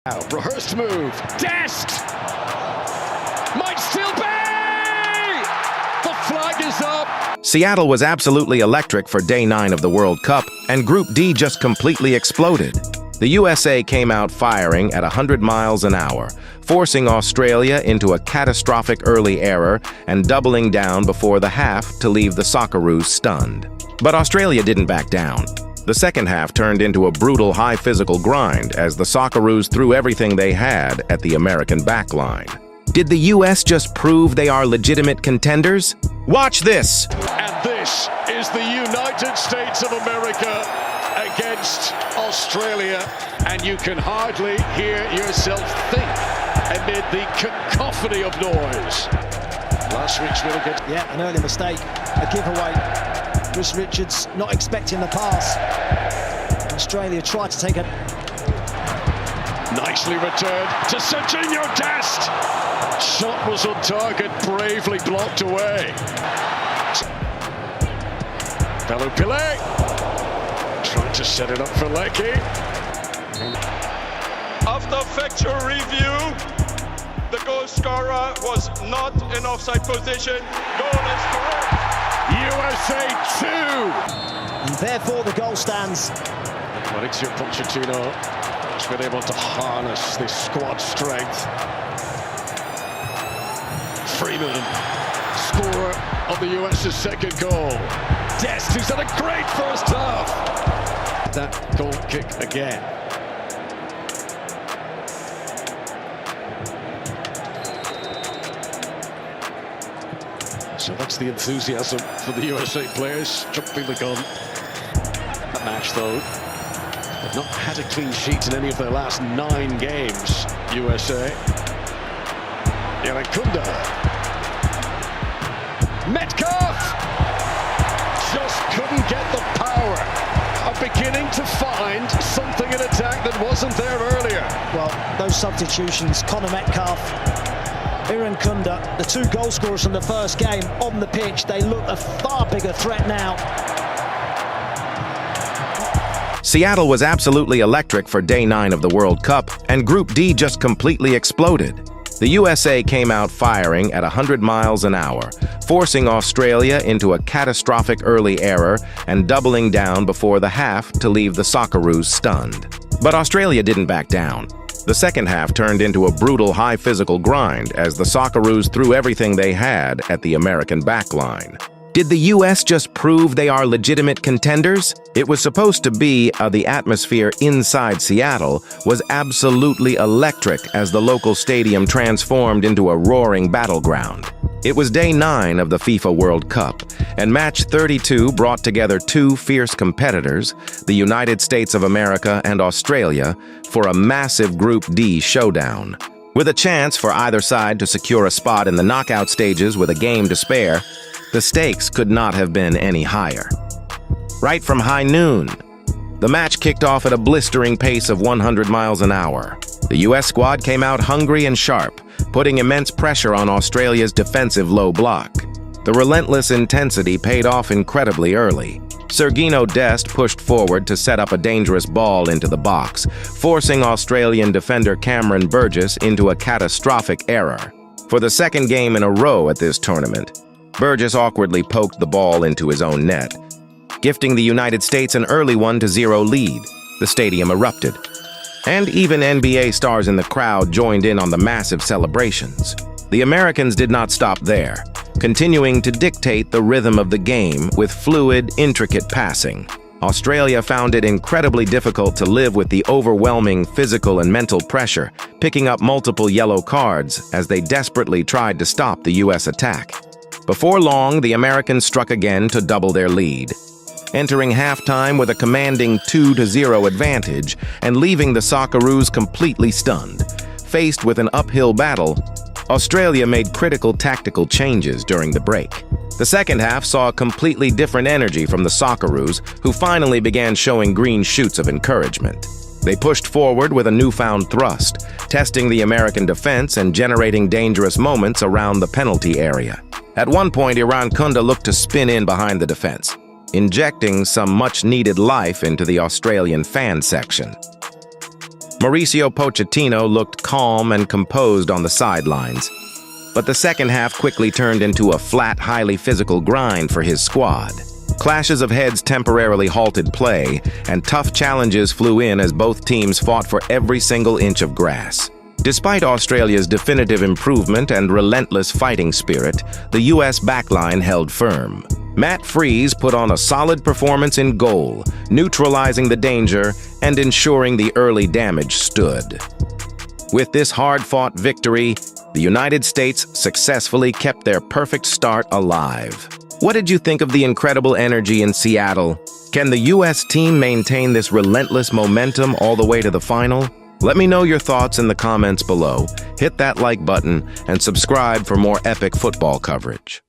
Rehearsed move. Dest! Might still be! The flag is up! Seattle was absolutely electric for Day 9 of the World Cup, and Group D just completely exploded. The USA came out firing at 100 miles an hour, forcing Australia into a catastrophic early error and doubling down before the half to leave the Socceroos stunned. But Australia didn't back down. The second half turned into a brutal high physical grind as the Socceroos threw everything they had at the American backline. Did the US just prove they are legitimate contenders? Watch this! And this is the United States of America against Australia, and you can hardly hear yourself think amid the cacophony of noise. Last week's winner gets... Yeah, an early mistake, a giveaway. Chris Richards not expecting the pass. Australia tried to take it. Nicely returned to Serginho Dest. Shot was on target, bravely blocked away. Pelupile trying to set it up for Lecky. After factual review, the goal scorer was not in offside position. Goal is correct. USA 2! And therefore the goal stands. Mauricio Pochettino has been able to harness this squad strength. Freeman, scorer of the US's second goal. Dest, who's had a great first half. That goal kick again. So that's the enthusiasm for the USA players, jumping the gun. That match, though, they've not had a clean sheet in any of their last 9 games, USA. Yarakunda. Metcalf! Just couldn't get the power. Are beginning to find something in attack that wasn't there earlier. Well, those substitutions, Connor Metcalf, Kunda, the two goal scorers from the first game on the pitch, they look a far bigger threat now. Seattle was absolutely electric for Day 9 of the World Cup, and Group D just completely exploded. The USA came out firing at 100 miles an hour, forcing Australia into a catastrophic early error and doubling down before the half to leave the Socceroos stunned. But Australia didn't back down. The second half turned into a brutal high physical grind as the Socceroos threw everything they had at the American backline. Did the US just prove they are legitimate contenders? It was supposed to be the atmosphere inside Seattle was absolutely electric as the local stadium transformed into a roaring battleground. It was Day 9 of the FIFA World Cup, and match 32 brought together two fierce competitors, the United States of America and Australia, for a massive Group D showdown. With a chance for either side to secure a spot in the knockout stages with a game to spare, the stakes could not have been any higher. Right from high noon, the match kicked off at a blistering pace of 100 miles an hour. The US squad came out hungry and sharp, putting immense pressure on Australia's defensive low block. The relentless intensity paid off incredibly early. Serginho Dest pushed forward to set up a dangerous ball into the box, forcing Australian defender Cameron Burgess into a catastrophic error. For the second game in a row at this tournament, Burgess awkwardly poked the ball into his own net, gifting the United States an early 1-0 lead. The stadium erupted, and even NBA stars in the crowd joined in on the massive celebrations. The Americans did not stop there, continuing to dictate the rhythm of the game with fluid, intricate passing. Australia found it incredibly difficult to live with the overwhelming physical and mental pressure, picking up multiple yellow cards as they desperately tried to stop the US attack. Before long, the Americans struck again to double their lead, entering halftime with a commanding 2-0 advantage and leaving the Socceroos completely stunned. Faced with an uphill battle, Australia made critical tactical changes during the break. The second half saw a completely different energy from the Socceroos, who finally began showing green shoots of encouragement. They pushed forward with a newfound thrust, testing the American defense and generating dangerous moments around the penalty area. At one point, Kunda looked to spin in behind the defense, injecting some much-needed life into the Australian fan section. Mauricio Pochettino looked calm and composed on the sidelines. But the second half quickly turned into a flat, highly physical grind for his squad. Clashes of heads temporarily halted play, and tough challenges flew in as both teams fought for every single inch of grass. Despite Australia's definitive improvement and relentless fighting spirit, the U.S. backline held firm. Matt Freese put on a solid performance in goal, neutralizing the danger and ensuring the early damage stood. With this hard-fought victory, the United States successfully kept their perfect start alive. What did you think of the incredible energy in Seattle? Can the U.S. team maintain this relentless momentum all the way to the final? Let me know your thoughts in the comments below. Hit that like button and subscribe for more epic football coverage.